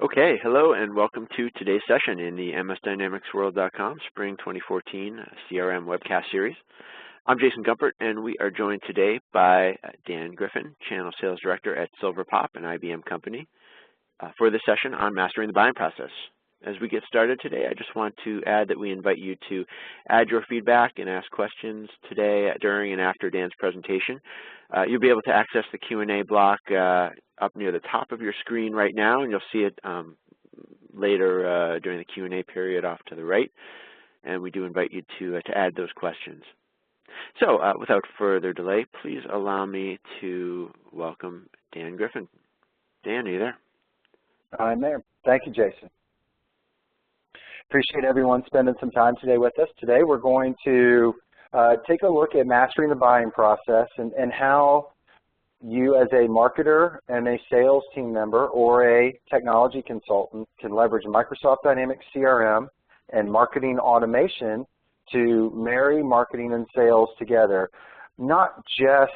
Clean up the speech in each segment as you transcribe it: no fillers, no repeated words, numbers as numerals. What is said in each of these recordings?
Okay, hello and welcome to today's session in the msdynamicsworld.com Spring 2014 CRM webcast series. I'm Jason Gumpert, and we are joined today by Dan Griffin, Channel Sales Director at Silverpop, an IBM company, for this session on mastering the buying process. As we get started today, I just want to add that we invite you to add your feedback and ask questions today during and after Dan's presentation. You'll be able to access the Q&A block up near the top of your screen right now, and you'll see it later during the Q&A period off to the right. And we do invite you to add those questions. So without further delay, please allow me to welcome Dan Griffin. Dan, are you there? I'm there. Thank you, Jason. Appreciate everyone spending some time today with us. Today we're going to take a look at mastering the buying process and how you as a marketer and a sales team member or a technology consultant can leverage Microsoft Dynamics CRM and marketing automation to marry marketing and sales together. Not just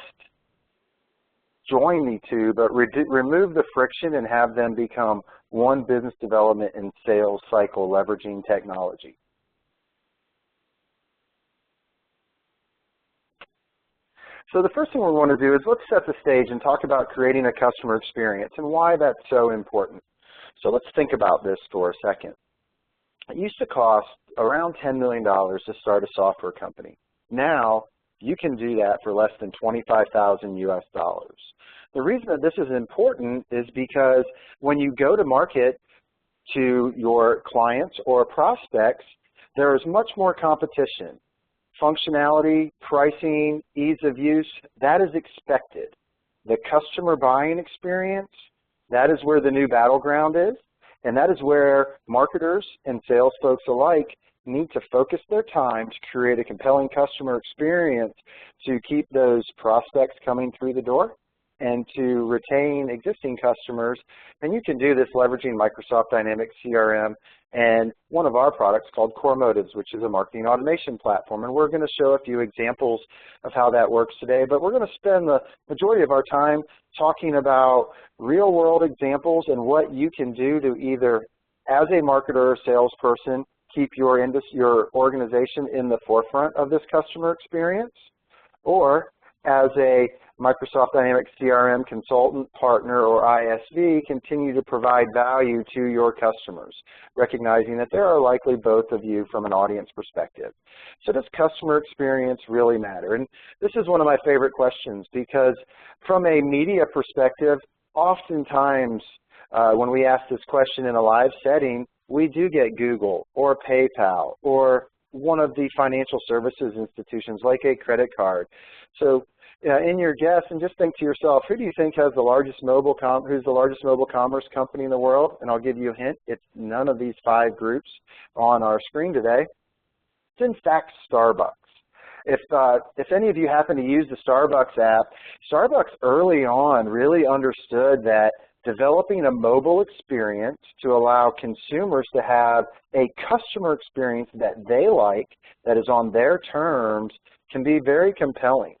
join the two, but remove the friction and have them become one business development and sales cycle leveraging technology. So the first thing we want to do is let's set the stage and talk about creating a customer experience and why that's so important. So let's think about this for a second. It used to cost around $10 million to start a software company. Now you can do that for less than $25,000 US. The reason that this is important is because when you go to market to your clients or prospects, there is much more competition. Functionality, pricing, ease of use, that is expected. The customer buying experience, that is where the new battleground is, and that is where marketers and sales folks alike need to focus their time to create a compelling customer experience to keep those prospects coming through the door and to retain existing customers. And you can do this leveraging Microsoft Dynamics CRM and one of our products called Core Motives, which is a marketing automation platform. And we're going to show a few examples of how that works today, but we're going to spend the majority of our time talking about real-world examples and what you can do to either, as a marketer or salesperson, keep your organization in the forefront of this customer experience, or as a Microsoft Dynamics CRM consultant, partner, or ISV, continue to provide value to your customers, recognizing that there are likely both of you from an audience perspective. So does customer experience really matter? And this is one of my favorite questions because from a media perspective, oftentimes when we ask this question in a live setting, we do get Google or PayPal or one of the financial services institutions like a credit card. So in your guess, and just think to yourself, who do you think has the largest who's the largest mobile commerce company in the world? And I'll give you a hint. It's none of these 5 groups on our screen today. It's in fact Starbucks. If any of you happen to use the Starbucks app, Starbucks early on really understood that developing a mobile experience to allow consumers to have a customer experience that they like, that is on their terms, can be very compelling.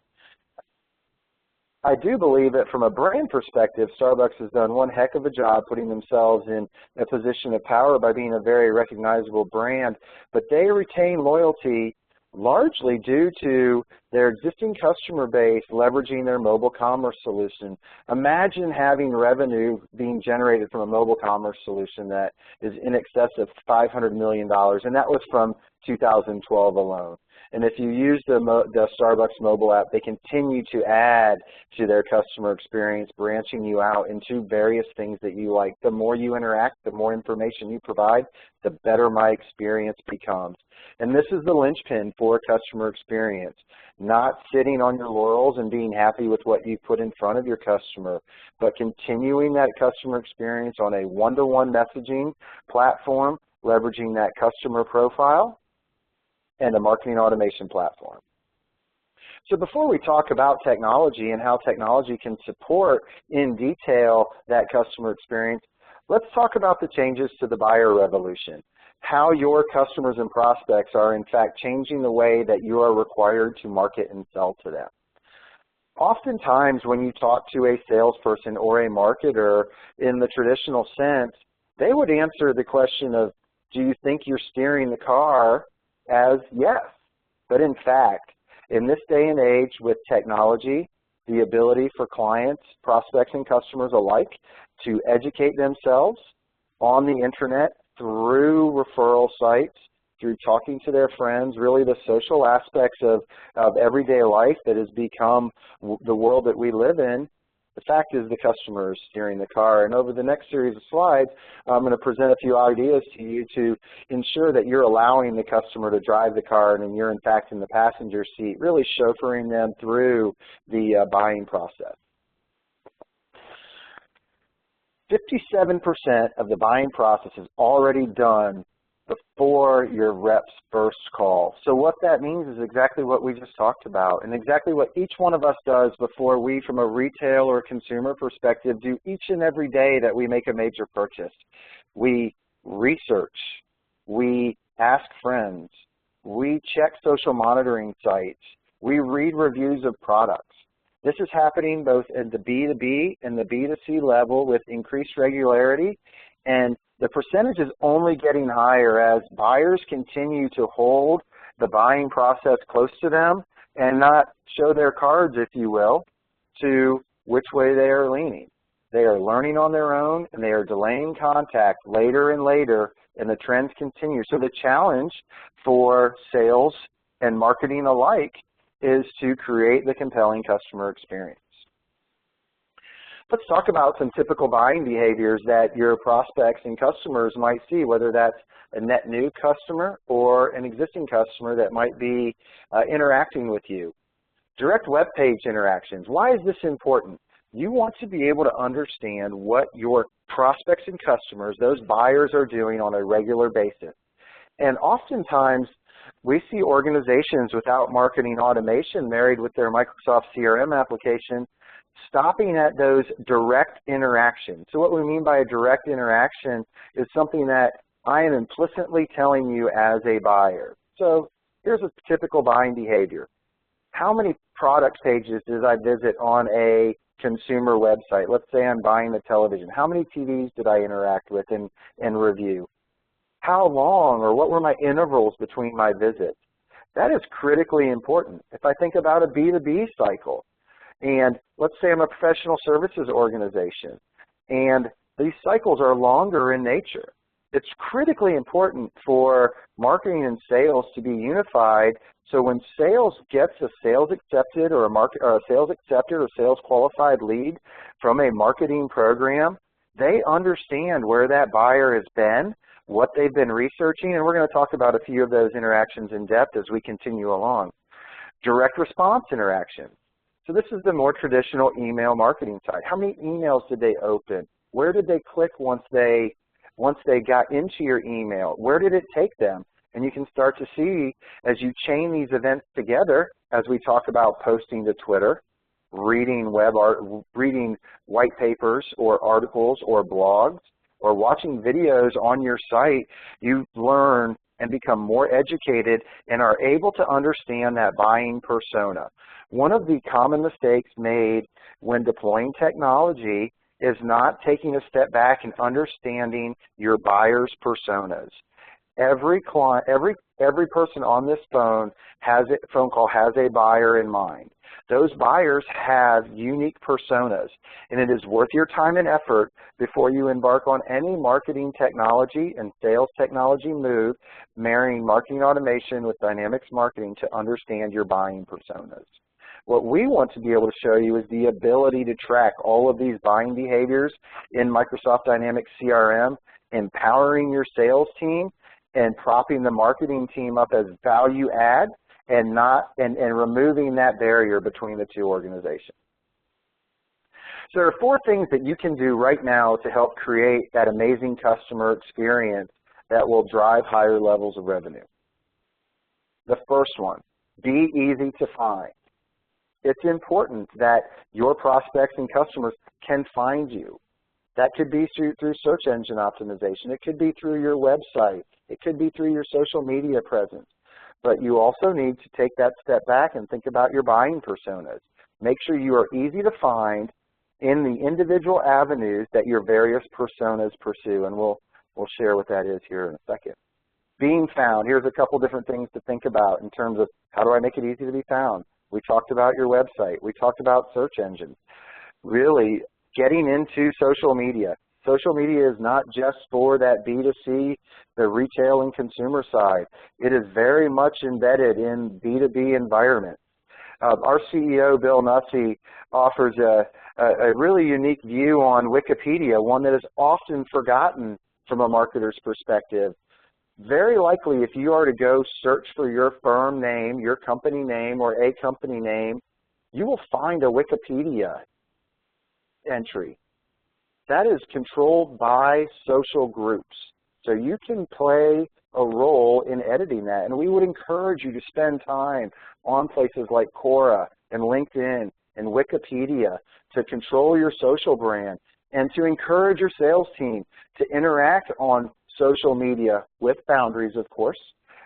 I do believe that from a brand perspective, Starbucks has done one heck of a job putting themselves in a position of power by being a very recognizable brand, but they retain loyalty largely due to their existing customer base leveraging their mobile commerce solution. Imagine having revenue being generated from a mobile commerce solution that is in excess of $500 million, and that was from 2012 alone. And if you use the Starbucks mobile app, they continue to add to their customer experience, branching you out into various things that you like. The more you interact, the more information you provide, the better my experience becomes. And this is the linchpin for customer experience, not sitting on your laurels and being happy with what you put in front of your customer, but continuing that customer experience on a one-to-one messaging platform, leveraging that customer profile, and a marketing automation platform. So before we talk about technology and how technology can support in detail that customer experience, let's talk about the changes to the buyer revolution, how your customers and prospects are in fact changing the way that you are required to market and sell to them. Oftentimes when you talk to a salesperson or a marketer in the traditional sense, they would answer the question of, do you think you're steering the car, as yes. But in fact, in this day and age with technology, the ability for clients, prospects, and customers alike to educate themselves on the internet through referral sites, through talking to their friends, really the social aspects of everyday life that has become the world that we live in. The fact is the customer is steering the car. And over the next series of slides, I'm going to present a few ideas to you to ensure that you're allowing the customer to drive the car and you're in fact in the passenger seat, really chauffeuring them through the buying process. 57% of the buying process is already done before your rep's first call. So what that means is exactly what we just talked about and exactly what each one of us does before we, from a retail or consumer perspective, do each and every day that we make a major purchase. We research, we ask friends, we check social monitoring sites, we read reviews of products. This is happening both at the B2B and the B2C level with increased regularity, and the percentage is only getting higher as buyers continue to hold the buying process close to them and not show their cards, if you will, to which way they are leaning. They are learning on their own, and they are delaying contact later and later, and the trends continue. So the challenge for sales and marketing alike is to create the compelling customer experience. Let's talk about some typical buying behaviors that your prospects and customers might see, whether that's a net new customer or an existing customer that might be interacting with you. Direct web page interactions. Why is this important? You want to be able to understand what your prospects and customers, those buyers, are doing on a regular basis. And oftentimes, we see organizations without marketing automation married with their Microsoft CRM application stopping at those direct interactions. So what we mean by a direct interaction is something that I am implicitly telling you as a buyer. So here's a typical buying behavior. How many product pages did I visit on a consumer website? Let's say I'm buying a television. How many TVs did I interact with and review? How long, or what were my intervals between my visits? That is critically important. If I think about a B2B cycle, and let's say I'm a professional services organization, and these cycles are longer in nature, it's critically important for marketing and sales to be unified. So when sales gets a sales accepted or a sales accepted or sales qualified lead from a marketing program, they understand where that buyer has been, what they've been researching, and we're going to talk about a few of those interactions in depth as we continue along. Direct response interaction. So this is the more traditional email marketing side. How many emails did they open? Where did they click once they got into your email? Where did it take them? And you can start to see as you chain these events together, as we talk about posting to Twitter, reading white papers or articles or blogs, or watching videos on your site, you learn and become more educated and are able to understand that buying persona. One of the common mistakes made when deploying technology is not taking a step back and understanding your buyer's personas. Every person on this phone call has a buyer in mind. Those buyers have unique personas, and it is worth your time and effort before you embark on any marketing technology and sales technology move, marrying marketing automation with Dynamics marketing to understand your buying personas. What we want to be able to show you is the ability to track all of these buying behaviors in Microsoft Dynamics CRM, empowering your sales team and propping the marketing team up as value add, and removing that barrier between the two organizations. So there are 4 things that you can do right now to help create that amazing customer experience that will drive higher levels of revenue. The first one, be easy to find. It's important that your prospects and customers can find you. That could be through search engine optimization. It could be through your website. It could be through your social media presence. But you also need to take that step back and think about your buying personas. Make sure you are easy to find in the individual avenues that your various personas pursue. And we'll We'll share what that is here in a second. Being found, here's a couple different things to think about in terms of how do I make it easy to be found. We talked about your website. We talked about search engines. Really getting into social media. Social media is not just for that B2C, the retail and consumer side. It is very much embedded in B2B environments. Our CEO, Bill Nussey, offers a really unique view on Wikipedia, one that is often forgotten from a marketer's perspective. Very likely, if you are to go search for your firm name, your company name, or a company name, you will find a Wikipedia entry. That is controlled by social groups. So you can play a role in editing that. And we would encourage you to spend time on places like Quora and LinkedIn and Wikipedia to control your social brand and to encourage your sales team to interact on social media with boundaries, of course,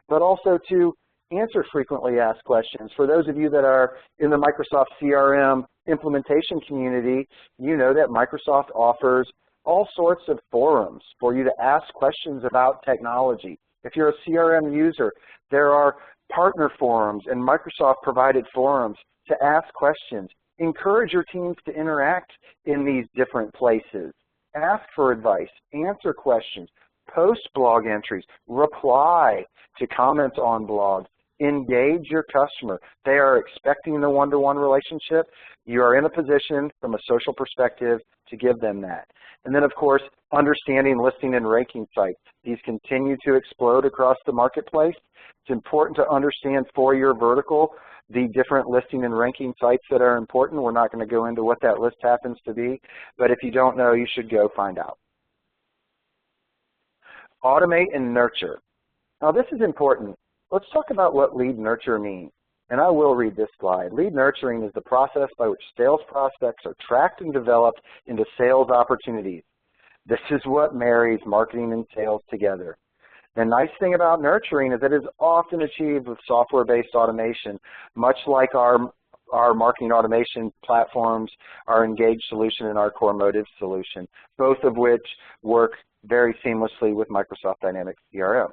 but also to answer frequently asked questions. For those of you that are in the Microsoft CRM implementation community, you know that Microsoft offers all sorts of forums for you to ask questions about technology. If you're a CRM user, there are partner forums and Microsoft-provided forums to ask questions. Encourage your teams to interact in these different places. Ask for advice, answer questions, post blog entries, reply to comments on blogs, engage your customer. They are expecting the one-to-one relationship. You are in a position from a social perspective to give them that. And then, of course, understanding listing and ranking sites. These continue to explode across the marketplace. It's important to understand for your vertical the different listing and ranking sites that are important. We're not going to go into what that list happens to be, but if you don't know, you should go find out. Automate and nurture. Now, this is important. Let's talk about what lead nurture means. And I will read this slide. Lead nurturing is the process by which sales prospects are tracked and developed into sales opportunities. This is what marries marketing and sales together. The nice thing about nurturing is that it is often achieved with software-based automation, much like our marketing automation platforms, our Engage solution and our Core Motive solution, both of which work very seamlessly with Microsoft Dynamics CRM.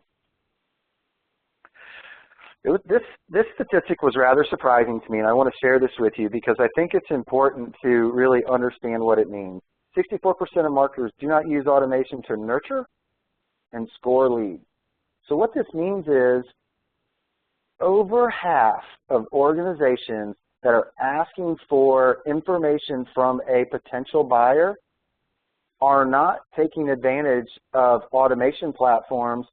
This statistic was rather surprising to me, and I want to share this with you because I think it's important to really understand what it means. 64% of marketers do not use automation to nurture and score leads. So what this means is over half of organizations that are asking for information from a potential buyer are not taking advantage of automation platforms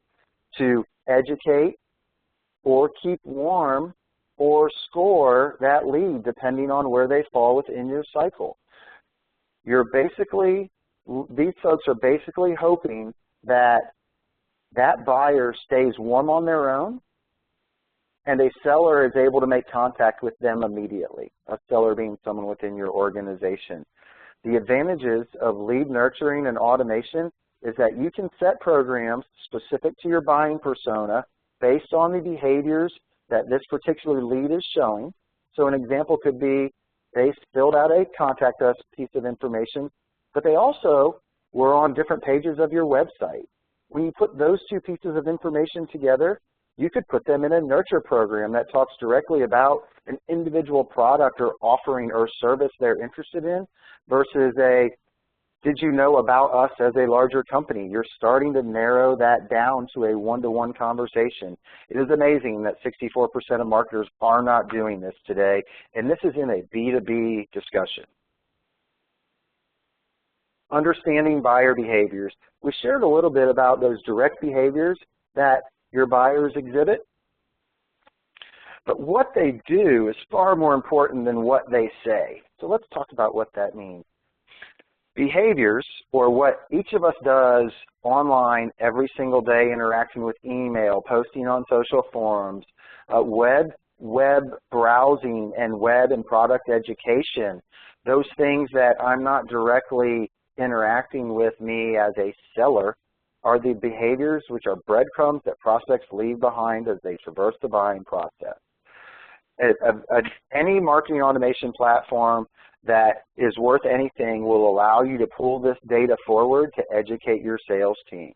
to educate or keep warm or score that lead depending on where they fall within your cycle. These folks are basically hoping that that buyer stays warm on their own and a seller is able to make contact with them immediately, a seller being someone within your organization. The advantages of lead nurturing and automation is that you can set programs specific to your buying persona based on the behaviors that this particular lead is showing. So an example could be they filled out a contact us piece of information, but they also were on different pages of your website. When you put those two pieces of information together, you could put them in a nurture program that talks directly about an individual product or offering or service they're interested in versus a, did you know about us as a larger company? You're starting to narrow that down to a one-to-one conversation. It is amazing that 64% of marketers are not doing this today, and this is in a B2B discussion. Understanding buyer behaviors. We shared a little bit about those direct behaviors that your buyers exhibit, but what they do is far more important than what they say. So let's talk about what that means. Behaviors, or what each of us does online every single day, interacting with email, posting on social forums, web browsing, and web and product education, those things that I'm not directly interacting with me as a seller, are the behaviors which are breadcrumbs that prospects leave behind as they traverse the buying process. Any marketing automation platform that is worth anything will allow you to pull this data forward to educate your sales team.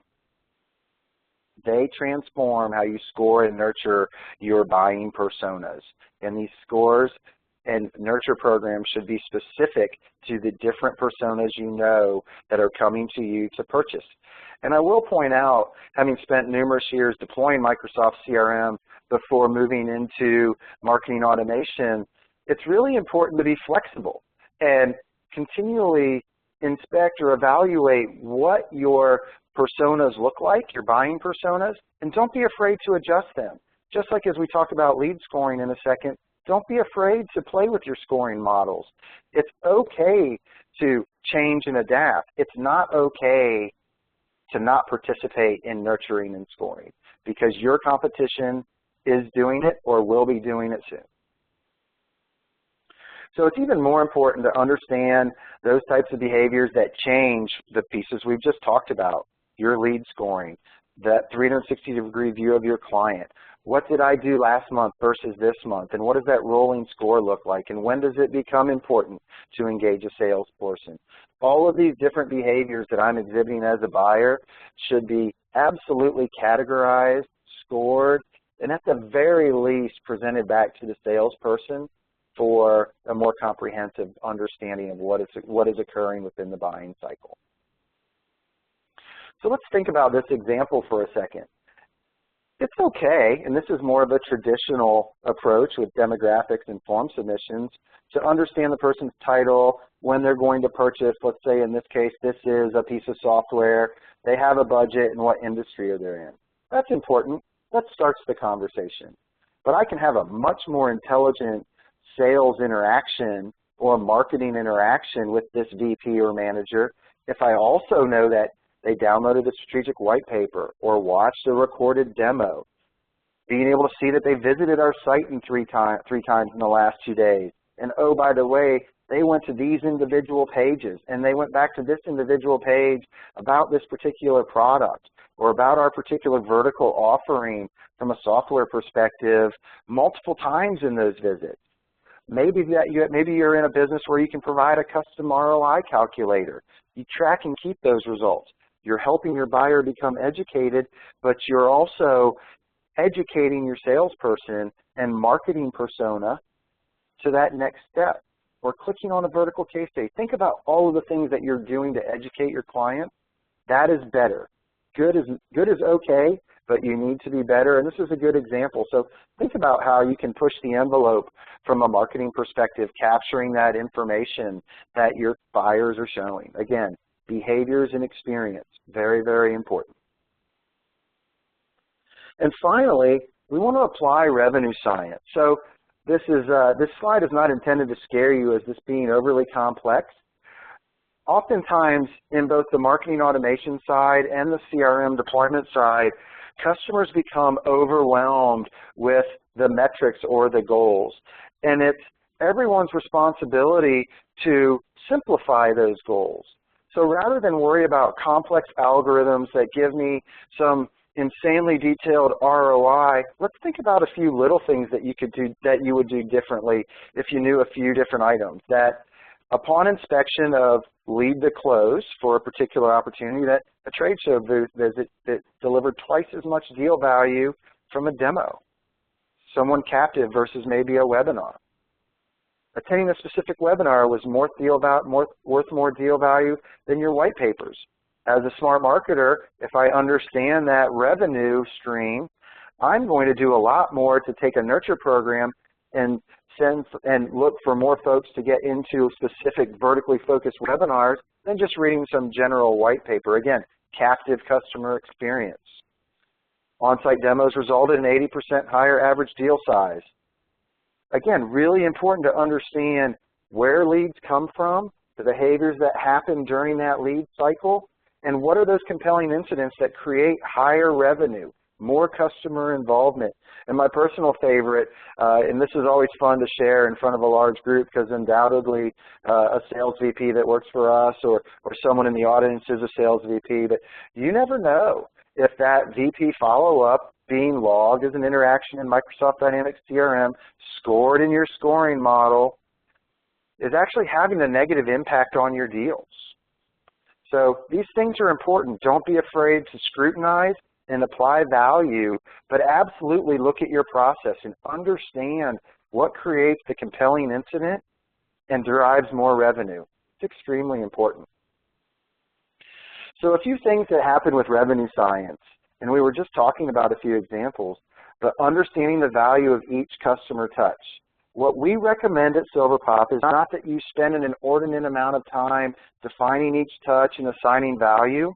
They transform how you score and nurture your buying personas. And these scores and nurture programs should be specific to the different personas you know that are coming to you to purchase. And I will point out, having spent numerous years deploying Microsoft CRM before moving into marketing automation, it's really important to be flexible and continually inspect or evaluate what your personas look like, your buying personas, and don't be afraid to adjust them. Just like as we talk about lead scoring in a second, don't be afraid to play with your scoring models. It's okay to change and adapt. It's not okay to not participate in nurturing and scoring because your competition is doing it or will be doing it soon. So it's even more important to understand those types of behaviors that change the pieces we've just talked about, your lead scoring, that 360-degree view of your client. What did I do last month versus this month? And what does that rolling score look like? And when does it become important to engage a salesperson? All of these different behaviors that I'm exhibiting as a buyer should be absolutely categorized, scored, and at the very least presented back to the salesperson for a more comprehensive understanding of what is occurring within the buying cycle. So let's think about this example for a second. It's okay, and this is more of a traditional approach with demographics and form submissions, to understand the person's title, when they're going to purchase. Let's say in this case, this is a piece of software. They have a budget and what industry they're in. That's important. That starts the conversation. But I can have a much more intelligent sales interaction or marketing interaction with this VP or manager if I also know that they downloaded a strategic white paper or watched a recorded demo, being able to see that they visited our site in three times in the last 2 days. And oh, by the way, they went to these individual pages and they went back to this individual page about this particular product or about our particular vertical offering from a software perspective multiple times in those visits. Maybe you're in a business where you can provide a custom ROI calculator. You track and keep those results. You're helping your buyer become educated, but you're also educating your salesperson and marketing persona to that next step. Or clicking on a vertical case study. Think about all of the things that you're doing to educate your client. That is better. Good is okay, but you need to be better, and this is a good example. So think about how you can push the envelope from a marketing perspective, capturing that information that your buyers are showing. Again, behaviors and experience, very, very important. And finally, we want to apply revenue science. So this slide is not intended to scare you as this being overly complex. Oftentimes, in both the marketing automation side and the CRM deployment side, customers become overwhelmed with the metrics or the goals. And it's everyone's responsibility to simplify those goals. So rather than worry about complex algorithms that give me some insanely detailed ROI, let's think about a few little things that you could do, that you would do differently if you knew a few different items. That upon inspection of lead to close for a particular opportunity, that a trade show visit that delivered twice as much deal value from a demo, someone captive versus maybe a webinar. Attending a specific webinar was worth more deal value than your white papers. As a smart marketer, if I understand that revenue stream, I'm going to do a lot more to take a nurture program and look for more folks to get into specific vertically focused webinars than just reading some general white paper. Again, captive customer experience. On-site demos resulted in 80% higher average deal size. Again, really important to understand where leads come from, the behaviors that happen during that lead cycle, and what are those compelling incidents that create higher revenue, more customer involvement. And my personal favorite, and this is always fun to share in front of a large group because undoubtedly a sales VP that works for us or someone in the audience is a sales VP, but you never know if that VP follow-up being logged as an interaction in Microsoft Dynamics CRM, scored in your scoring model, is actually having a negative impact on your deals. So these things are important. Don't be afraid to scrutinize and apply value, but absolutely look at your process and understand what creates the compelling incident and derives more revenue. It's extremely important. So a few things that happen with revenue science, and we were just talking about a few examples, but understanding the value of each customer touch. What we recommend at Silverpop is not that you spend an inordinate amount of time defining each touch and assigning value.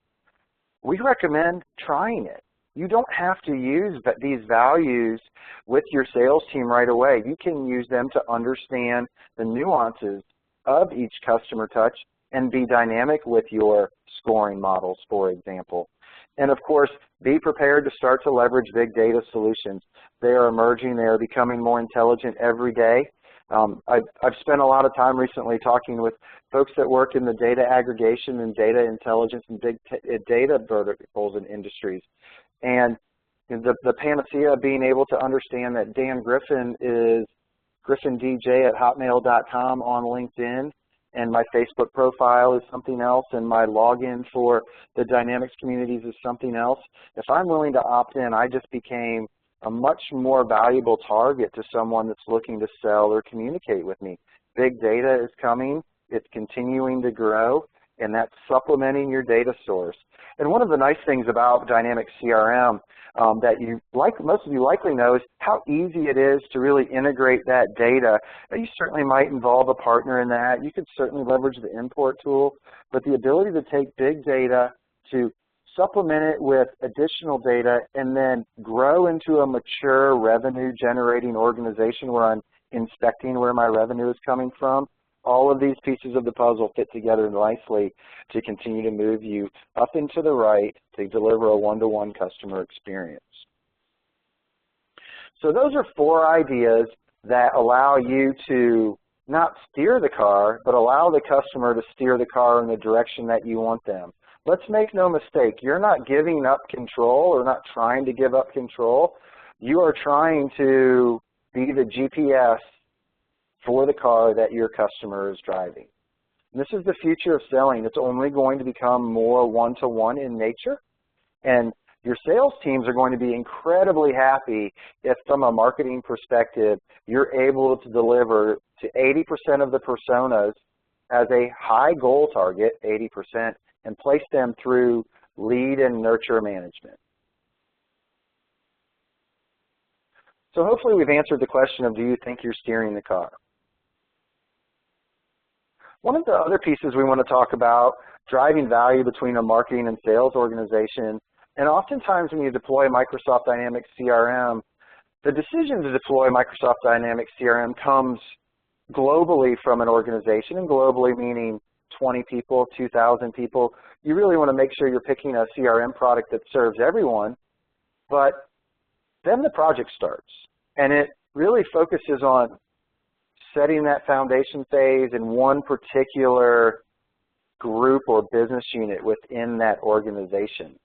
We recommend trying it. You don't have to use these values with your sales team right away. You can use them to understand the nuances of each customer touch and be dynamic with your scoring models, for example. And of course, be prepared to start to leverage big data solutions. They are emerging. They are becoming more intelligent every day. I've spent a lot of time recently talking with folks that work in the data aggregation and data intelligence and big data verticals and industries. And the panacea of being able to understand that Dan Griffin is griffindj@hotmail.com on LinkedIn, and my Facebook profile is something else, and my login for the Dynamics communities is something else. If I'm willing to opt in, I just became a much more valuable target to someone that's looking to sell or communicate with me. Big data is coming. It's continuing to grow, and that's supplementing your data source. And one of the nice things about Dynamics CRM that most of you likely know is how easy it is to really integrate that data. You certainly might involve a partner in that. You could certainly leverage the import tool, but the ability to take big data, to supplement it with additional data, and then grow into a mature revenue-generating organization where I'm inspecting where my revenue is coming from, all of these pieces of the puzzle fit together nicely to continue to move you up and to the right to deliver a one-to-one customer experience. So those are 4 ideas that allow you to not steer the car, but allow the customer to steer the car in the direction that you want them. Let's make no mistake, you're not giving up control or not trying to give up control. You are trying to be the GPS for the car that your customer is driving. And this is the future of selling. It's only going to become more one-to-one in nature, and your sales teams are going to be incredibly happy if, from a marketing perspective, you're able to deliver to 80% of the personas as a high goal target, 80%, and place them through lead and nurture management. So hopefully we've answered the question of, do you think you're steering the car? One of the other pieces we want to talk about, driving value between a marketing and sales organization, and oftentimes when you deploy Microsoft Dynamics CRM, the decision to deploy Microsoft Dynamics CRM comes globally from an organization, and globally meaning 20 people, 2,000 people. You really want to make sure you're picking a CRM product that serves everyone, but then the project starts, and it really focuses on setting that foundation phase in one particular group or business unit within that organization.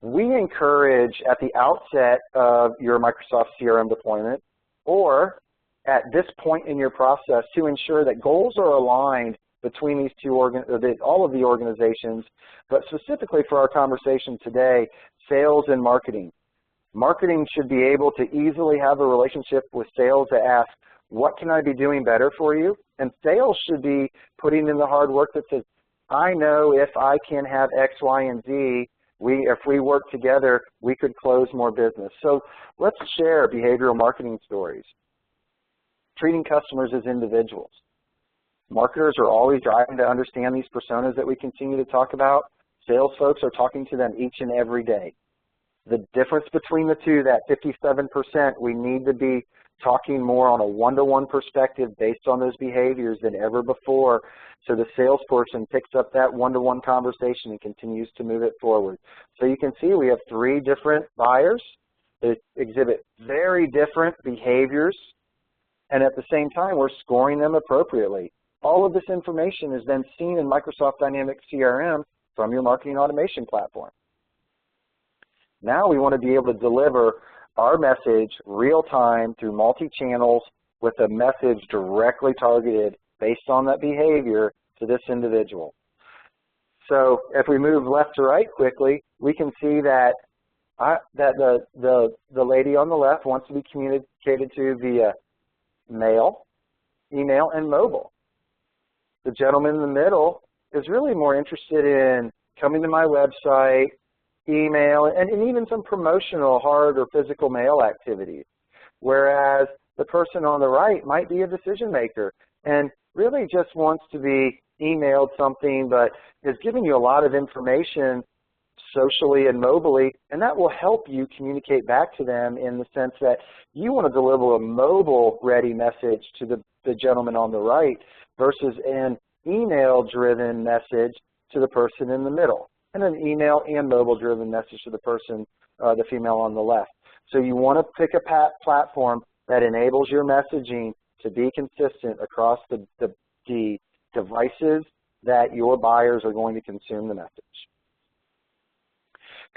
We encourage at the outset of your Microsoft CRM deployment or at this point in your process to ensure that goals are aligned between these all of the organizations, but specifically for our conversation today, sales and marketing. Marketing should be able to easily have a relationship with sales to ask, what can I be doing better for you? And sales should be putting in the hard work that says, I know if I can have X, Y, and Z, if we work together, we could close more business. So let's share behavioral marketing stories. Treating customers as individuals. Marketers are always driving to understand these personas that we continue to talk about. Sales folks are talking to them each and every day. The difference between the two, that 57%, we need to be talking more on a one-to-one perspective based on those behaviors than ever before, so the salesperson picks up that one-to-one conversation and continues to move it forward. So you can see we have 3 different buyers that exhibit very different behaviors, and at the same time, we're scoring them appropriately. All of this information is then seen in Microsoft Dynamics CRM from your marketing automation platform. Now we want to be able to deliver our message real-time through multi-channels with a message directly targeted based on that behavior to this individual. So if we move left to right quickly, we can see that that the lady on the left wants to be communicated to via mail, email, and mobile. The gentleman in the middle is really more interested in coming to my website, email, and even some promotional hard or physical mail activities. Whereas the person on the right might be a decision maker and really just wants to be emailed something, but is giving you a lot of information socially and mobily, and that will help you communicate back to them in the sense that you want to deliver a mobile-ready message to the gentleman on the right versus an email-driven message to the person in the middle, and an email and mobile-driven message to the person, the female on the left. So you want to pick a platform that enables your messaging to be consistent across the devices that your buyers are going to consume the message.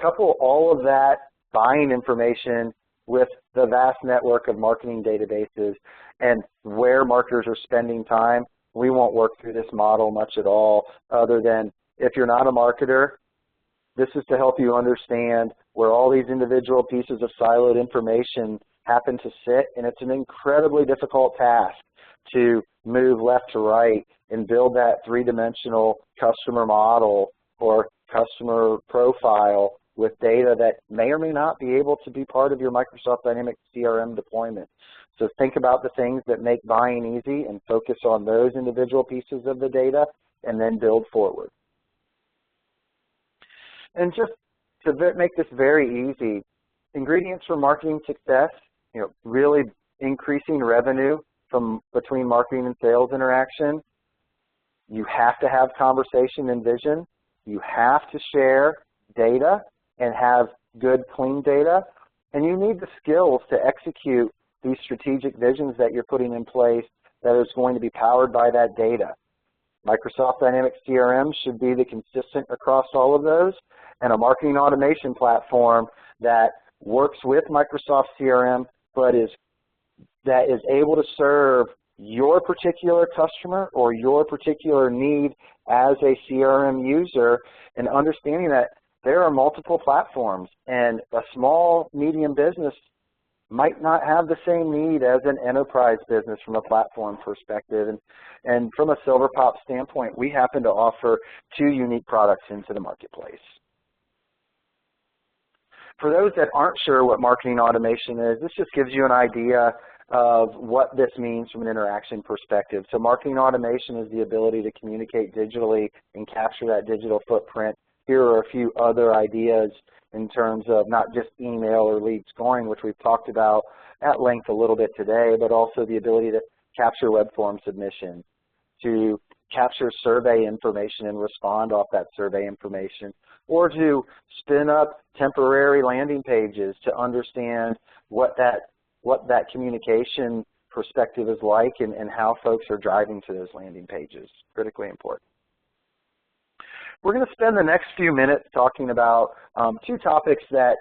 Couple all of that buying information with the vast network of marketing databases and where marketers are spending time. We won't work through this model much at all, other than if you're not a marketer, this is to help you understand where all these individual pieces of siloed information happen to sit, and it's an incredibly difficult task to move left to right and build that three-dimensional customer model or customer profile with data that may or may not be able to be part of your Microsoft Dynamics CRM deployment. So think about the things that make buying easy and focus on those individual pieces of the data and then build forward. And just to make this very easy, ingredients for marketing success, really increasing revenue from between marketing and sales interaction. You have to have conversation and vision. You have to share data and have good, clean data. And you need the skills to execute these strategic visions that you're putting in place that is going to be powered by that data. Microsoft Dynamics CRM should be the consistent across all of those, and a marketing automation platform that works with Microsoft CRM but that is able to serve your particular customer or your particular need as a CRM user, and understanding that there are multiple platforms and a small, medium business might not have the same need as an enterprise business from a platform perspective. And from a Silverpop standpoint, we happen to offer two unique products into the marketplace. For those that aren't sure what marketing automation is, this just gives you an idea of what this means from an interaction perspective. So marketing automation is the ability to communicate digitally and capture that digital footprint. Here are a few other ideas in terms of not just email or lead scoring, which we've talked about at length a little bit today, but also the ability to capture web form submissions, to capture survey information and respond off that survey information, or to spin up temporary landing pages to understand what that communication perspective is like and how folks are driving to those landing pages. Critically important. We're going to spend the next few minutes talking about two topics that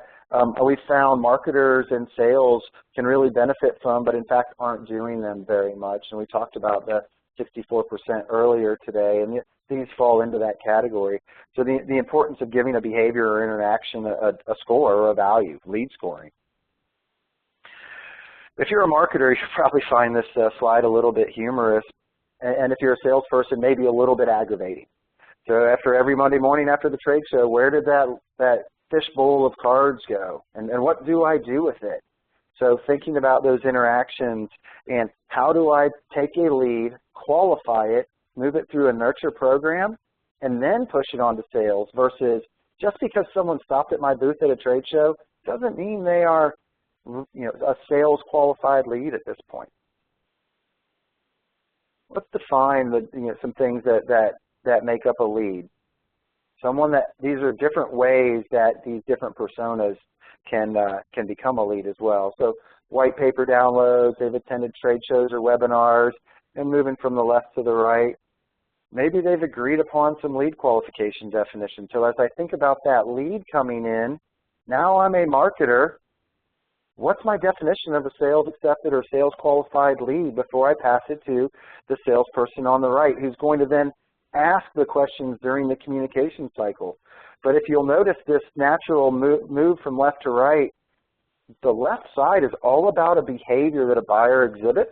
we found marketers and sales can really benefit from, but in fact aren't doing them very much. And we talked about the 64% earlier today, and these fall into that category. So the importance of giving a behavior or interaction a score or a value, lead scoring. If you're a marketer, you should probably find this slide a little bit humorous, and if you're a salesperson, maybe a little bit aggravating. So after every Monday morning after the trade show, where did that fishbowl of cards go? And what do I do with it? So thinking about those interactions and how do I take a lead, qualify it, move it through a nurture program, and then push it on to sales versus just because someone stopped at my booth at a trade show doesn't mean they are a sales qualified lead at this point. Let's define some things that make up a lead. These are different ways that these different personas can become a lead as well. So white paper downloads, they've attended trade shows or webinars, and moving from the left to the right, maybe they've agreed upon some lead qualification definition. So as I think about that lead coming in, now I'm a marketer. What's my definition of a sales accepted or sales qualified lead before I pass it to the salesperson on the right, who's going to then ask the questions during the communication cycle. But if you'll notice this natural move from left to right, the left side is all about a behavior that a buyer exhibits.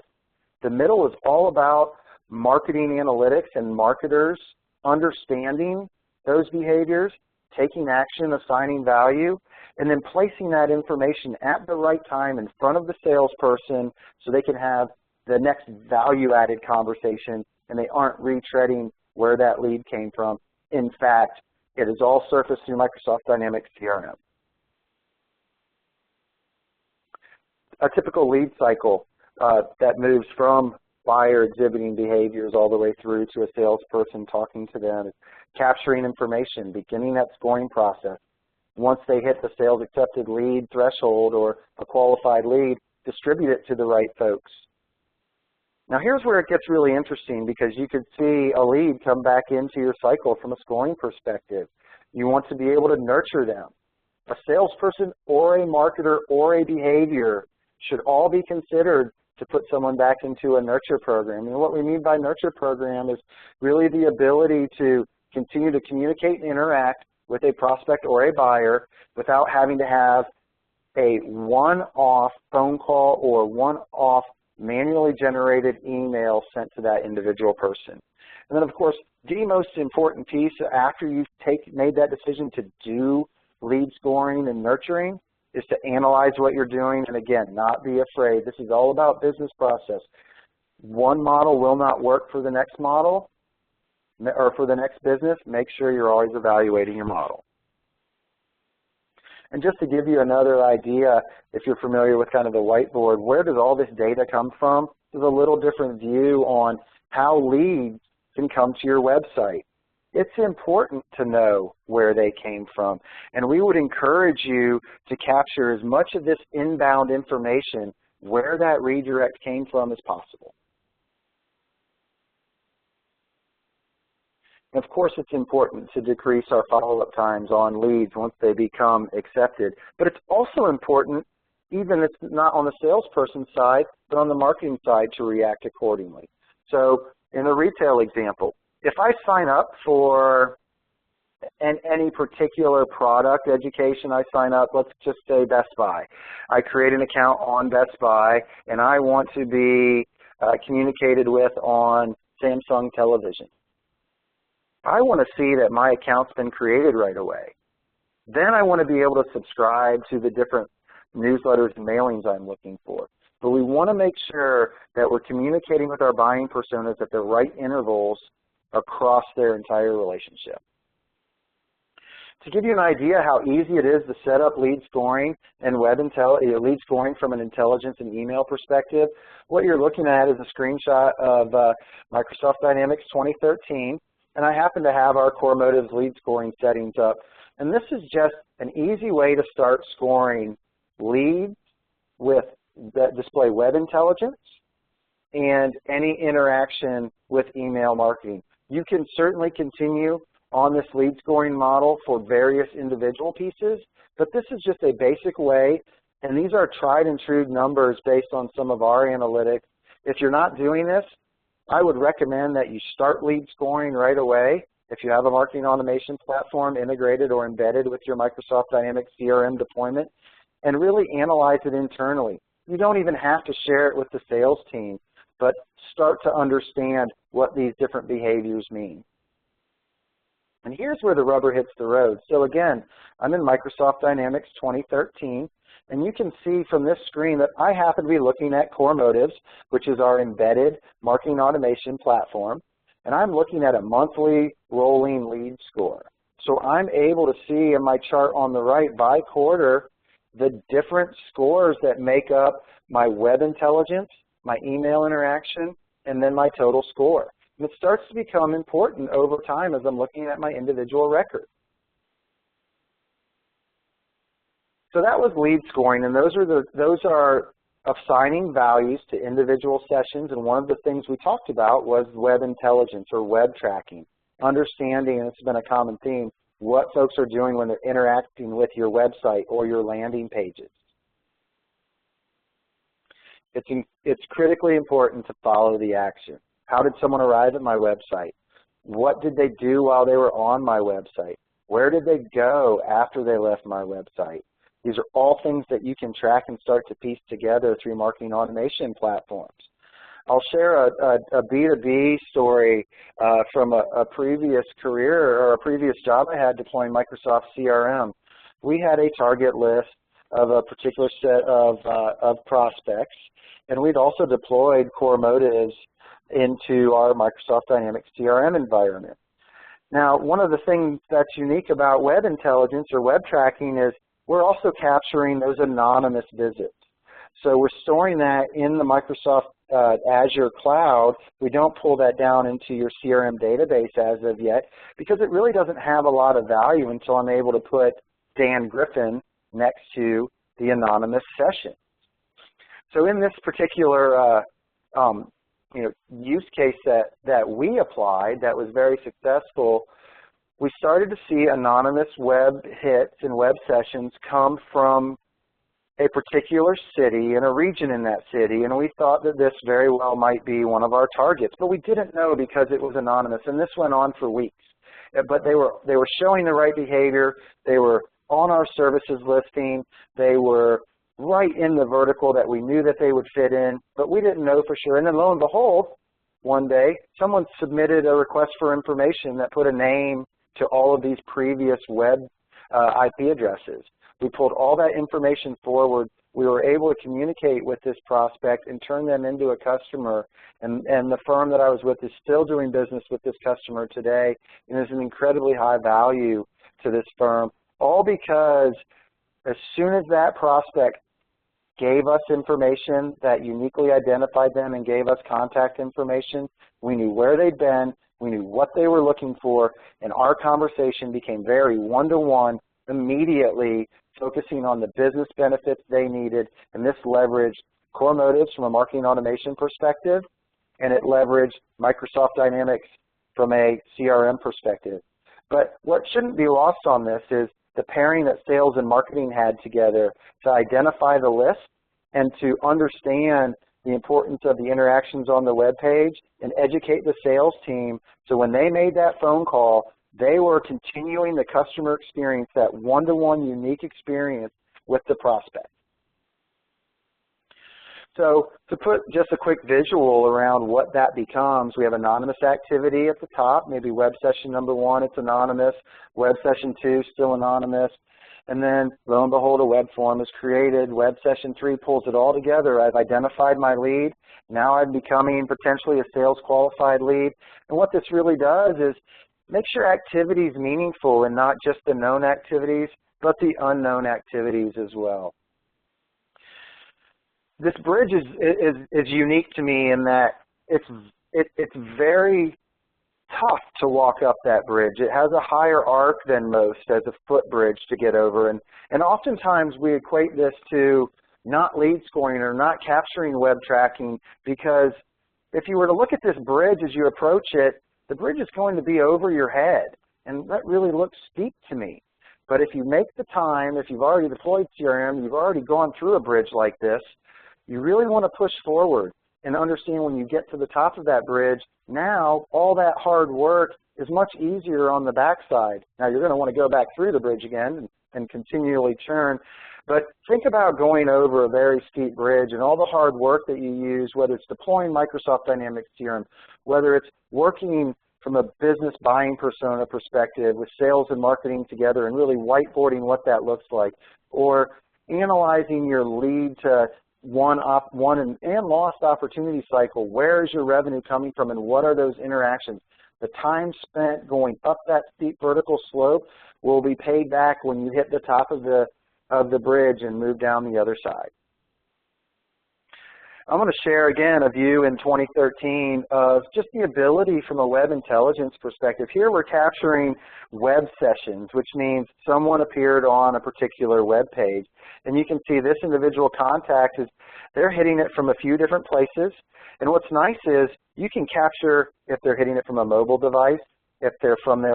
The middle is all about marketing analytics and marketers understanding those behaviors, taking action, assigning value, and then placing that information at the right time in front of the salesperson so they can have the next value-added conversation and they aren't retreading where that lead came from. In fact, it is all surfaced through Microsoft Dynamics CRM. A typical lead cycle that moves from buyer exhibiting behaviors all the way through to a salesperson talking to them is capturing information, beginning that scoring process. Once they hit the sales accepted lead threshold or a qualified lead, distribute it to the right folks. Now here's where it gets really interesting because you could see a lead come back into your cycle from a scoring perspective. You want to be able to nurture them. A salesperson or a marketer or a behavior should all be considered to put someone back into a nurture program. And what we mean by nurture program is really the ability to continue to communicate and interact with a prospect or a buyer without having to have a one-off phone call or one-off manually generated email sent to that individual person. And then, of course, the most important piece after you've made that decision to do lead scoring and nurturing is to analyze what you're doing, and again, not be afraid. This is all about business process. One model will not work for the next model or for the next business. Make sure you're always evaluating your model. And just to give you another idea, if you're familiar with kind of the whiteboard, where does all this data come from? There's a little different view on how leads can come to your website. It's important to know where they came from, and we would encourage you to capture as much of this inbound information where that redirect came from as possible. Of course, it's important to decrease our follow-up times on leads once they become accepted, but it's also important, even if it's not on the salesperson side, but on the marketing side, to react accordingly. So in a retail example, if I sign up for any particular product education, I sign up, let's just say Best Buy. I create an account on Best Buy, and I want to be communicated with on Samsung television. I want to see that my account's been created right away. Then I want to be able to subscribe to the different newsletters and mailings I'm looking for. But we want to make sure that we're communicating with our buying personas at the right intervals across their entire relationship. To give you an idea how easy it is to set up lead scoring and lead scoring from an intelligence and email perspective, what you're looking at is a screenshot of Microsoft Dynamics 2013, and I happen to have our Core Motives lead scoring settings up. And this is just an easy way to start scoring leads that display web intelligence and any interaction with email marketing. You can certainly continue on this lead scoring model for various individual pieces, but this is just a basic way, and these are tried and true numbers based on some of our analytics. If you're not doing this, I would recommend that you start lead scoring right away if you have a marketing automation platform integrated or embedded with your Microsoft Dynamics CRM deployment, and really analyze it internally. You don't even have to share it with the sales team, but start to understand what these different behaviors mean. And here's where the rubber hits the road. So again, I'm in Microsoft Dynamics 2013, and you can see from this screen that I happen to be looking at Core Motives, which is our embedded marketing automation platform, and I'm looking at a monthly rolling lead score. So I'm able to see in my chart on the right by quarter the different scores that make up my web intelligence, my email interaction, and then my total score. And it starts to become important over time as I'm looking at my individual record. So that was lead scoring, and those are assigning values to individual sessions, and one of the things we talked about was web intelligence or web tracking, understanding, and it's been a common theme, what folks are doing when they're interacting with your website or your landing pages. It's critically important to follow the action. How did someone arrive at my website? What did they do while they were on my website? Where did they go after they left my website? These are all things that you can track and start to piece together through marketing automation platforms. I'll share a B2B story from a previous career or a previous job I had deploying Microsoft CRM. We had a target list of a particular set of prospects, and we'd also deployed core motives into our Microsoft Dynamics CRM environment. Now, one of the things that's unique about web intelligence or web tracking is we're also capturing those anonymous visits. So we're storing that in the Microsoft Azure cloud. We don't pull that down into your CRM database as of yet because it really doesn't have a lot of value until I'm able to put Dan Griffin next to the anonymous session. So in this particular use case that we applied that was very successful, we started to see anonymous web hits and web sessions come from a particular city and a region in that city, and we thought that this very well might be one of our targets, but we didn't know because it was anonymous, and this went on for weeks. But they were showing the right behavior. They were on our services listing. They were right in the vertical that we knew that they would fit in, but we didn't know for sure. And then lo and behold, one day, someone submitted a request for information that put a name to all of these previous web IP addresses. We pulled all that information forward. We were able to communicate with this prospect and turn them into a customer. And the firm that I was with is still doing business with this customer today, and is an incredibly high value to this firm, all because as soon as that prospect gave us information that uniquely identified them and gave us contact information, we knew where they'd been, we knew what they were looking for, and our conversation became very one-to-one, immediately focusing on the business benefits they needed, and this leveraged core motives from a marketing automation perspective, and it leveraged Microsoft Dynamics from a CRM perspective. But what shouldn't be lost on this is the pairing that sales and marketing had together to identify the list and to understand the importance of the interactions on the web page and educate the sales team so when they made that phone call, they were continuing the customer experience, that one-to-one unique experience with the prospect. So to put just a quick visual around what that becomes, we have anonymous activity at the top, maybe web session number 1, it's anonymous, web session 2, still anonymous, and then lo and behold, a web form is created, web session 3 pulls it all together. I've identified my lead, now I'm becoming potentially a sales qualified lead, and what this really does is make sure activity is meaningful and not just the known activities, but the unknown activities as well. This bridge is unique to me in that it's very tough to walk up that bridge. It has a higher arc than most as a footbridge to get over, and oftentimes we equate this to not lead scoring or not capturing web tracking, because if you were to look at this bridge as you approach it, the bridge is going to be over your head, and that really looks steep to me. But if you make the time, if you've already deployed CRM, you've already gone through a bridge like this, you really want to push forward and understand when you get to the top of that bridge, now all that hard work is much easier on the backside. Now you're going to want to go back through the bridge again and continually churn, but think about going over a very steep bridge and all the hard work that you use, whether it's deploying Microsoft Dynamics CRM, whether it's working from a business buying persona perspective with sales and marketing together and really whiteboarding what that looks like, or analyzing your lead to won and lost opportunity cycle. Where is your revenue coming from and what are those interactions? The time spent going up that steep vertical slope will be paid back when you hit the top of the bridge and move down the other side. I'm going to share again a view in 2013 of just the ability from a web intelligence perspective. Here we're capturing web sessions, which means someone appeared on a particular web page. And you can see this individual contact is, they're hitting it from a few different places. And what's nice is you can capture if they're hitting it from a mobile device, if they're from a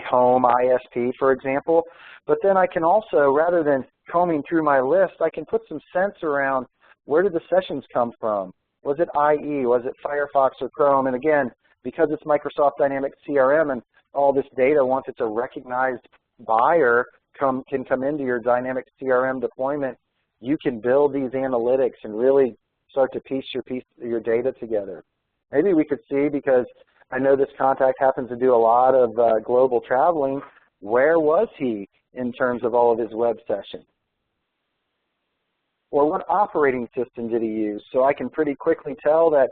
home ISP, for example. But then I can also, rather than combing through my list, I can put some sense around where did the sessions come from? Was it IE? Was it Firefox or Chrome? And again, because it's Microsoft Dynamics CRM and all this data, once it's a recognized buyer, can come into your Dynamics CRM deployment, you can build these analytics and really start to piece your data together. Maybe we could see, because I know this contact happens to do a lot of global traveling, where was he in terms of all of his web sessions? Or what operating system did he use? So I can pretty quickly tell that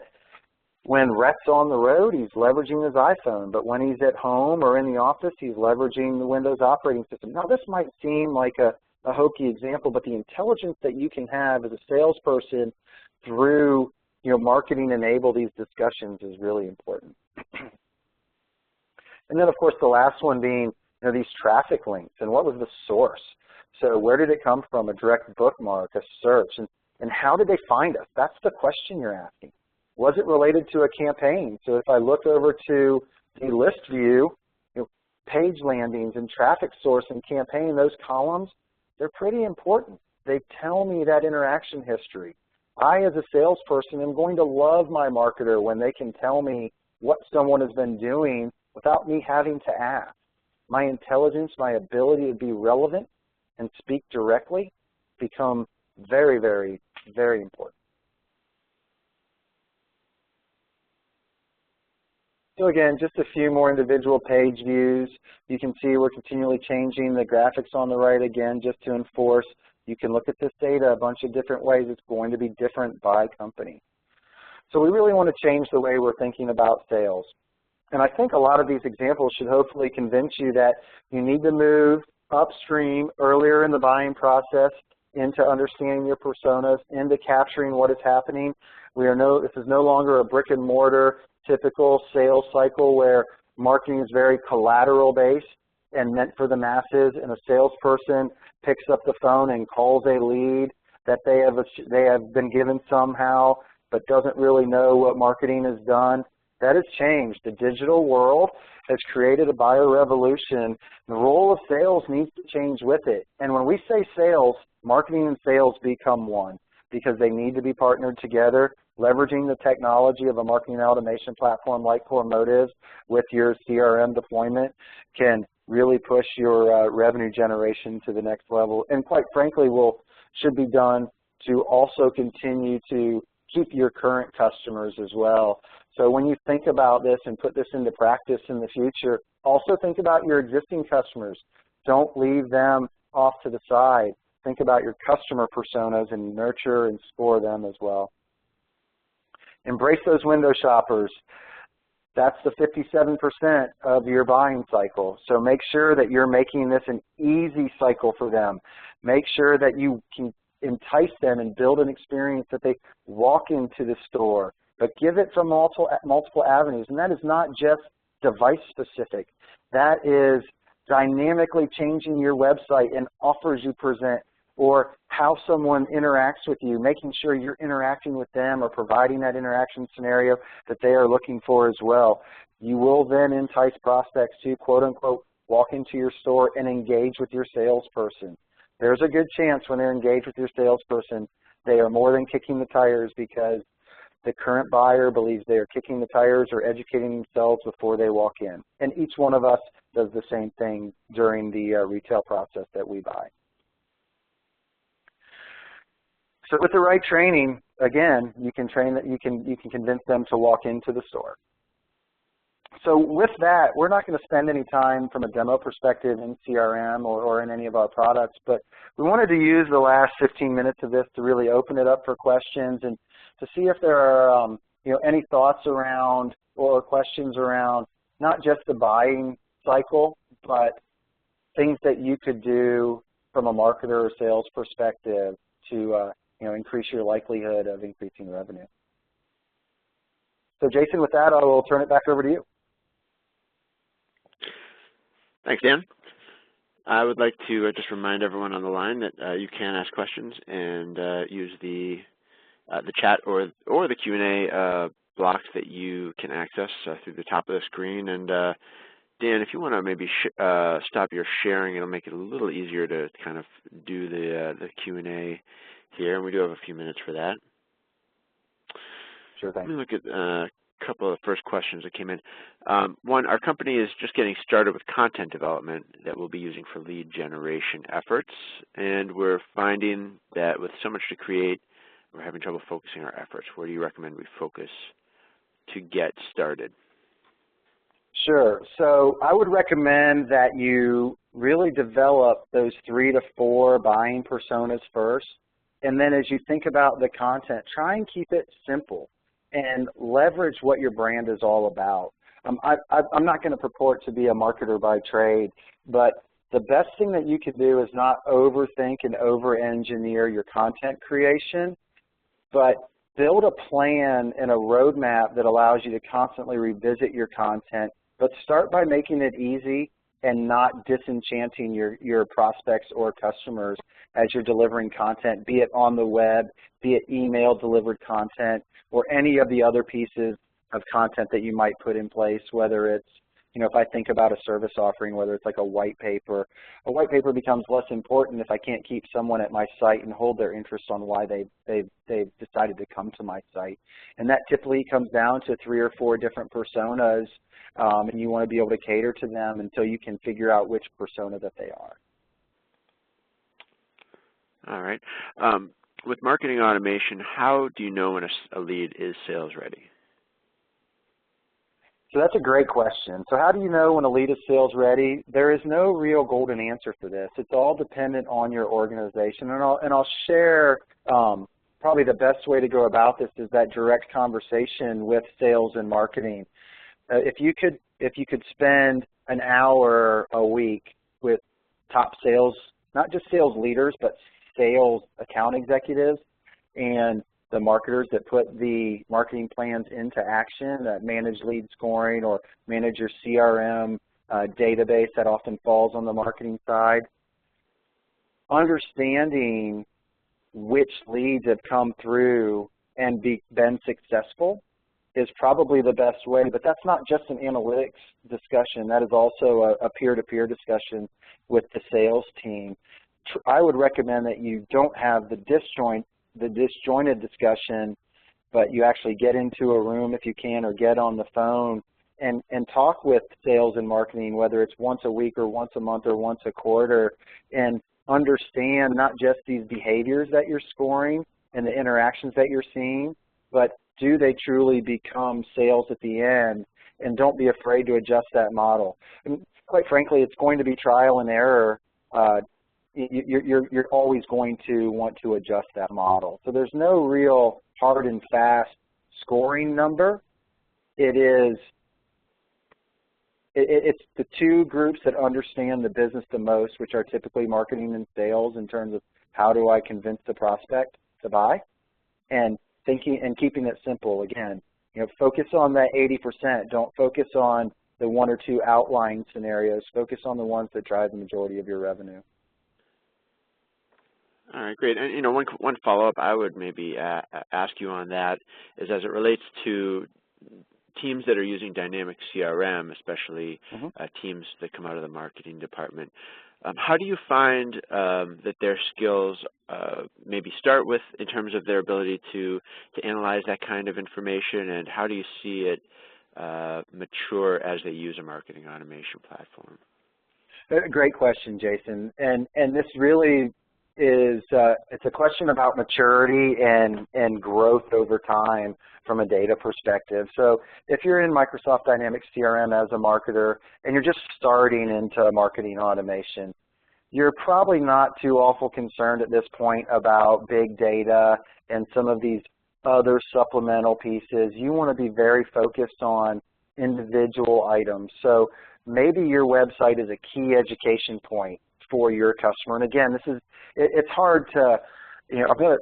when Rhett's on the road, he's leveraging his iPhone, but when he's at home or in the office, he's leveraging the Windows operating system. Now, this might seem like a hokey example, but the intelligence that you can have as a salesperson through marketing enable these discussions is really important. And then, of course, the last one being these traffic links, and what was the source? So where did it come from? A direct bookmark, a search, and how did they find us? That's the question you're asking. Was it related to a campaign? So if I look over to the list view, page landings and traffic source and campaign, those columns, they're pretty important. They tell me that interaction history. I, as a salesperson, am going to love my marketer when they can tell me what someone has been doing without me having to ask. My intelligence, my ability to be relevant and speak directly become very, very, very important. So again, just a few more individual page views. You can see we're continually changing the graphics on the right again just to enforce. You can look at this data a bunch of different ways. It's going to be different by company. So we really want to change the way we're thinking about sales. And I think a lot of these examples should hopefully convince you that you need to move upstream earlier in the buying process into understanding your personas, into capturing what is happening. This is no longer a brick and mortar typical sales cycle where marketing is very collateral based and meant for the masses, and a salesperson picks up the phone and calls a lead that they have been given somehow but doesn't really know what marketing has done. That has changed. The digital world has created a buyer revolution. The role of sales needs to change with it. And when we say sales, marketing and sales become one because they need to be partnered together. Leveraging the technology of a marketing automation platform like CoreMotives with your CRM deployment can really push your revenue generation to the next level. And quite frankly, should be done to also continue to keep your current customers as well. So when you think about this and put this into practice in the future, also think about your existing customers. Don't leave them off to the side. Think about your customer personas and nurture and score them as well. Embrace those window shoppers. That's the 57% of your buying cycle. So make sure that you're making this an easy cycle for them. Make sure that you can entice them and build an experience that they walk into the store, but give it from multiple avenues. And that is not just device specific. That is dynamically changing your website and offers you present, or how someone interacts with you, making sure you're interacting with them or providing that interaction scenario that they are looking for as well. You will then entice prospects to, quote unquote, walk into your store and engage with your salesperson. There's a good chance when they're engaged with your salesperson, they are more than kicking the tires because the current buyer believes they are kicking the tires or educating themselves before they walk in. And each one of us does the same thing during the retail process that we buy. So with the right training, again, you can convince them to walk into the store. So with that, we're not going to spend any time from a demo perspective in CRM or in any of our products, but we wanted to use the last 15 minutes of this to really open it up for questions and to see if there are any thoughts around or questions around not just the buying cycle, but things that you could do from a marketer or sales perspective to increase your likelihood of increasing revenue. So Jason, with that, I will turn it back over to you. Thanks, Dan. I would like to just remind everyone on the line that you can ask questions and use the chat or the Q&A blocks that you can access through the top of the screen. And Dan, if you want to maybe stop your sharing, it'll make it a little easier to kind of do the Q&A here, and we do have a few minutes for that. Sure thing. Let me look at a couple of first questions that came in. One, our company is just getting started with content development that we'll be using for lead generation efforts, and we're finding that with so much to create, we're having trouble focusing our efforts. Where do you recommend we focus to get started? Sure. So I would recommend that you really develop those 3 to 4 buying personas first. And then as you think about the content, try and keep it simple and leverage what your brand is all about. I'm not going to purport to be a marketer by trade, but the best thing that you can do is not overthink and over-engineer your content creation, but build a plan and a roadmap that allows you to constantly revisit your content, but start by making it easy and not disenchanting your prospects or customers as you're delivering content, be it on the web, be it email delivered content, or any of the other pieces of content that you might put in place, whether it's, if I think about a service offering, whether it's like a white paper becomes less important if I can't keep someone at my site and hold their interest on why they've decided to come to my site. And that typically comes down to 3 or 4 different personas, and you want to be able to cater to them until you can figure out which persona that they are. All right. With marketing automation, how do you know when a lead is sales ready? So that's a great question. So how do you know when a lead is sales ready? There is no real golden answer for this. It's all dependent on your organization. And I'll share probably the best way to go about this is that direct conversation with sales and marketing. If you could spend an hour a week with top sales, not just sales leaders, but sales account executives and the marketers that put the marketing plans into action, that manage lead scoring or manage your CRM database that often falls on the marketing side. Understanding which leads have come through and been successful is probably the best way, but that's not just an analytics discussion. That is also a peer-to-peer discussion with the sales team. I would recommend that you don't have the disjointed discussion, but you actually get into a room if you can, or get on the phone and talk with sales and marketing, whether it's once a week or once a month or once a quarter, and understand not just these behaviors that you're scoring and the interactions that you're seeing, but do they truly become sales at the end? And don't be afraid to adjust that model. And quite frankly, it's going to be trial and error. You're always going to want to adjust that model. So there's no real hard and fast scoring number. It's the 2 groups that understand the business the most, which are typically marketing and sales, in terms of how do I convince the prospect to buy, and thinking and keeping it simple. Again, focus on that 80%. Don't focus on the 1 or 2 outlying scenarios. Focus on the ones that drive the majority of your revenue. All right, great. And one follow-up I would maybe ask you on that is, as it relates to teams that are using Dynamics CRM, especially teams that come out of the marketing department, how do you find that their skills maybe start with in terms of their ability to analyze that kind of information, and how do you see it mature as they use a marketing automation platform? Great question, Jason. And this really is it's a question about maturity and growth over time from a data perspective. So if you're in Microsoft Dynamics CRM as a marketer and you're just starting into marketing automation, you're probably not too awful concerned at this point about big data and some of these other supplemental pieces. You want to be very focused on individual items. So maybe your website is a key education point for your customer. And again, it's hard to,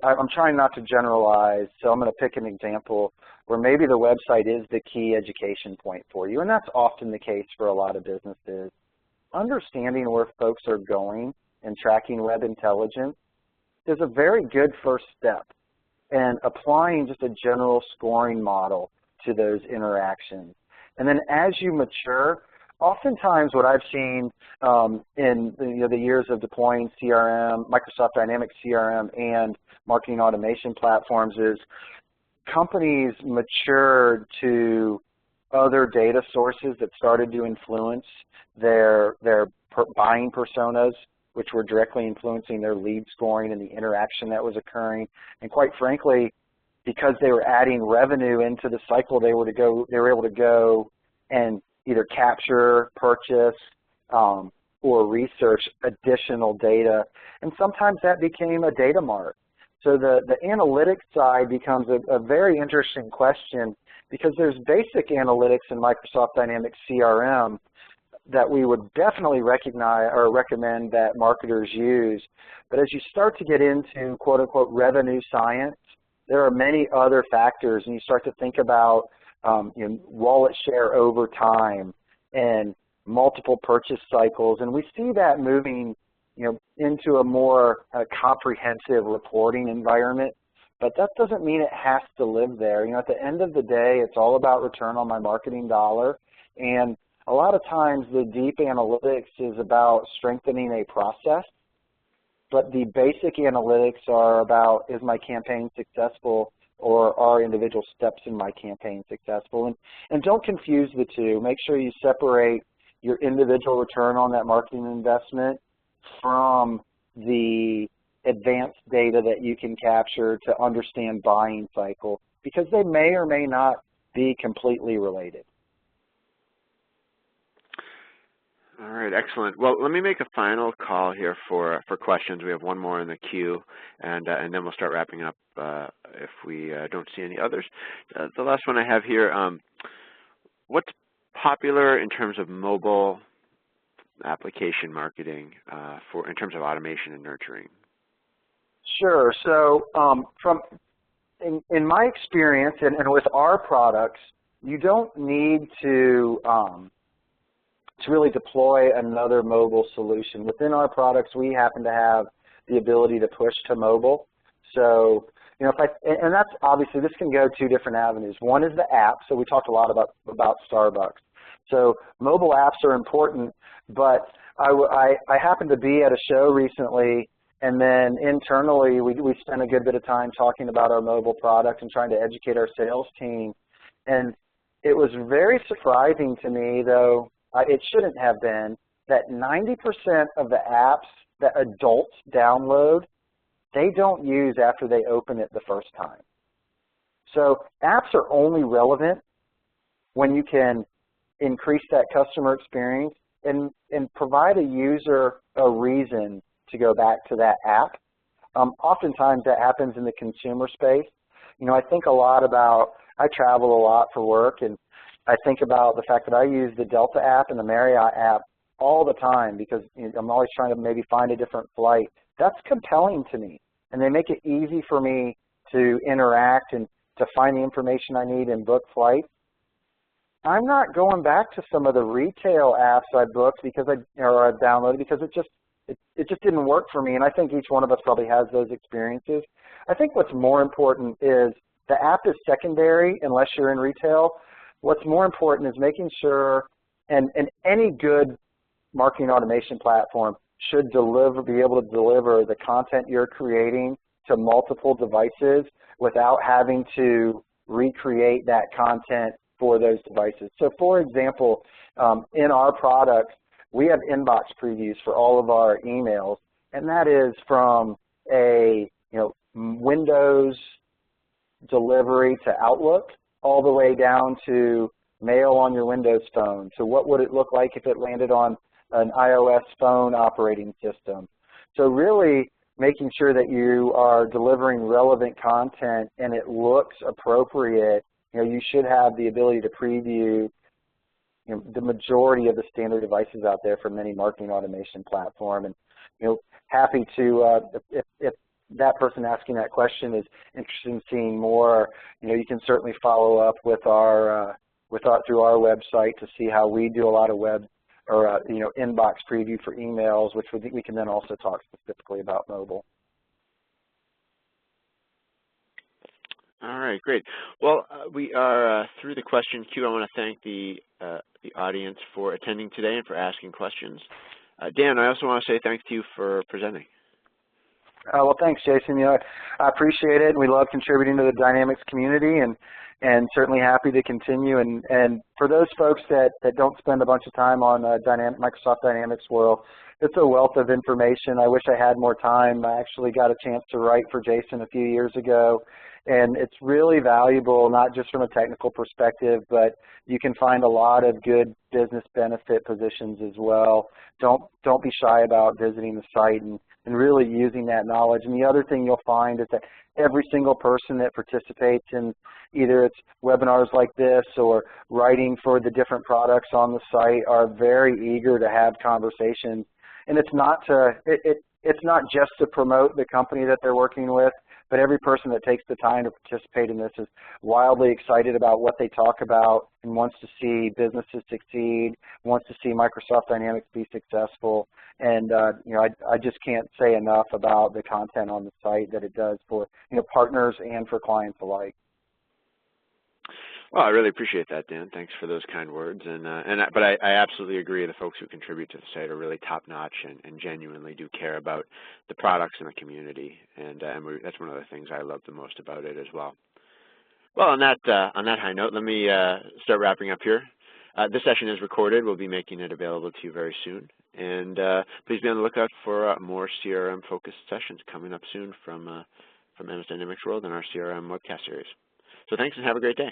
I'm trying not to generalize, so I'm going to pick an example where maybe the website is the key education point for you, and that's often the case for a lot of businesses. Understanding where folks are going and tracking web intelligence is a very good first step, and applying just a general scoring model to those interactions. And then as you mature, oftentimes what I've seen in the years of deploying CRM, Microsoft Dynamics CRM and marketing automation platforms is companies matured to other data sources that started to influence their buying personas, which were directly influencing their lead scoring and the interaction that was occurring. And quite frankly, because they were adding revenue into the cycle, they were able to go and either capture, purchase, or research additional data. And sometimes that became a data mart. So the analytics side becomes a very interesting question, because there's basic analytics in Microsoft Dynamics CRM that we would definitely recognize or recommend that marketers use. But as you start to get into quote-unquote revenue science, there are many other factors, and you start to think about wallet share over time and multiple purchase cycles, and we see that moving into a more comprehensive reporting environment. But that doesn't mean it has to live there. At the end of the day, it's all about return on my marketing dollar, and a lot of times the deep analytics is about strengthening a process, but the basic analytics are about, is my campaign successful, or are individual steps in my campaign successful? And don't confuse the two. Make sure you separate your individual return on that marketing investment from the advanced data that you can capture to understand buying cycle, because they may or may not be completely related. All right, excellent. Well, let me make a final call here for questions. We have one more in the queue, and then we'll start wrapping up if we don't see any others. The last one I have here, what's popular in terms of mobile application marketing in terms of automation and nurturing? Sure. So in my experience and with our products, you don't need to really deploy another mobile solution. Within our products, we happen to have the ability to push to mobile. So, and that's obviously, this can go two different avenues. One is the app. So we talked a lot about Starbucks. So mobile apps are important, but I happened to be at a show recently, and then internally we spent a good bit of time talking about our mobile product and trying to educate our sales team. And it was very surprising to me, though, it shouldn't have been, that 90% of the apps that adults download, they don't use after they open it the first time. So apps are only relevant when you can increase that customer experience and provide a user a reason to go back to that app. Oftentimes that happens in the consumer space. I think a lot about, I travel a lot for work, and I think about the fact that I use the Delta app and the Marriott app all the time because I'm always trying to maybe find a different flight. That's compelling to me, and they make it easy for me to interact and to find the information I need and book flights. I'm not going back to some of the retail apps I booked because I downloaded because it just didn't work for me, and I think each one of us probably has those experiences. I think what's more important is the app is secondary unless you're in retail. What's more important is making sure, and any good marketing automation platform should be able to deliver the content you're creating to multiple devices without having to recreate that content for those devices. So for example, in our products, we have inbox previews for all of our emails, and that is from a Windows delivery to Outlook all the way down to mail on your Windows phone. So what would it look like if it landed on an iOS phone operating system? So really making sure that you are delivering relevant content and it looks appropriate. You should have the ability to preview the majority of the standard devices out there for many marketing automation platform. And happy to, if that person asking that question is interested in seeing more, you can certainly follow up with through our website to see how we do a lot of web or inbox preview for emails, which we can then also talk specifically about mobile. All right, great. Well, we are through the question queue. I want to thank the audience for attending today and for asking questions. Dan, I also want to say thanks to you for presenting. Well, thanks, Jason. I appreciate it. We love contributing to the Dynamics community, and certainly happy to continue. And for those folks that don't spend a bunch of time on Microsoft Dynamics World, it's a wealth of information. I wish I had more time. I actually got a chance to write for Jason a few years ago, and it's really valuable, not just from a technical perspective, but you can find a lot of good business benefit positions as well. Don't be shy about visiting the site and really using that knowledge. And the other thing you'll find is that every single person that participates in either it's webinars like this or writing for the different products on the site are very eager to have conversations. And it's not just to promote the company that they're working with, but every person that takes the time to participate in this is wildly excited about what they talk about and wants to see businesses succeed, wants to see Microsoft Dynamics be successful. And I just can't say enough about the content on the site that it does for partners and for clients alike. Well, I really appreciate that, Dan. Thanks for those kind words. But I absolutely agree. The folks who contribute to the site are really top-notch and genuinely do care about the products and the community. And that's one of the things I love the most about it as well. Well, on that high note, let me start wrapping up here. This session is recorded. We'll be making it available to you very soon. And please be on the lookout for more CRM-focused sessions coming up soon from MS Dynamics World and our CRM webcast series. So thanks and have a great day.